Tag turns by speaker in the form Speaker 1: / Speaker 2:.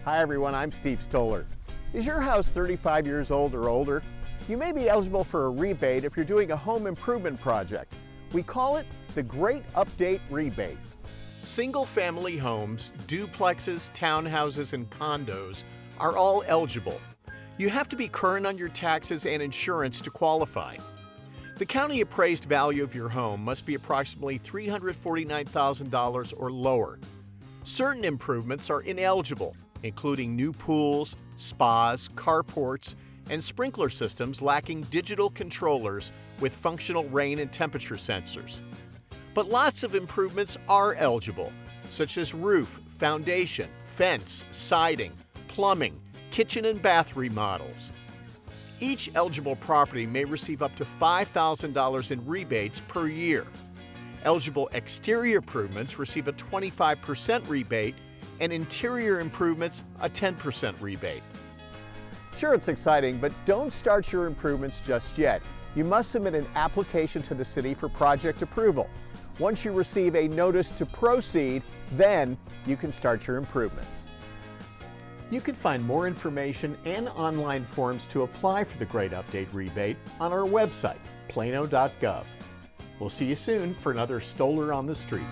Speaker 1: Hi everyone, I'm Steve Stoller. Is your house 35 years old or older? You may be eligible for a rebate if you're doing a home improvement project. We call it the The-Great-Update-Rebate. Single-family homes, duplexes, townhouses, and condos are all eligible. You have to be current on your taxes and insurance to qualify. The county appraised value of your home must be approximately $349,000 or lower. Certain improvements are ineligible, including new pools, spas, carports, and sprinkler systems lacking digital controllers with functional rain and temperature sensors. But lots of improvements are eligible, such as roof, foundation, fence, siding, plumbing, kitchen and bath remodels. Each eligible property may receive up to $5,000 in rebates per year. Eligible exterior improvements receive a 25% rebate, and interior improvements a 10% rebate. Sure, it's exciting, but don't start your improvements just yet. You must submit an application to the city for project approval. Once you receive a notice to proceed, then you can start your improvements. You can find more information and online forms to apply for the Great Update Rebate on our website, plano.gov. We'll see you soon for another Stoller on the Street.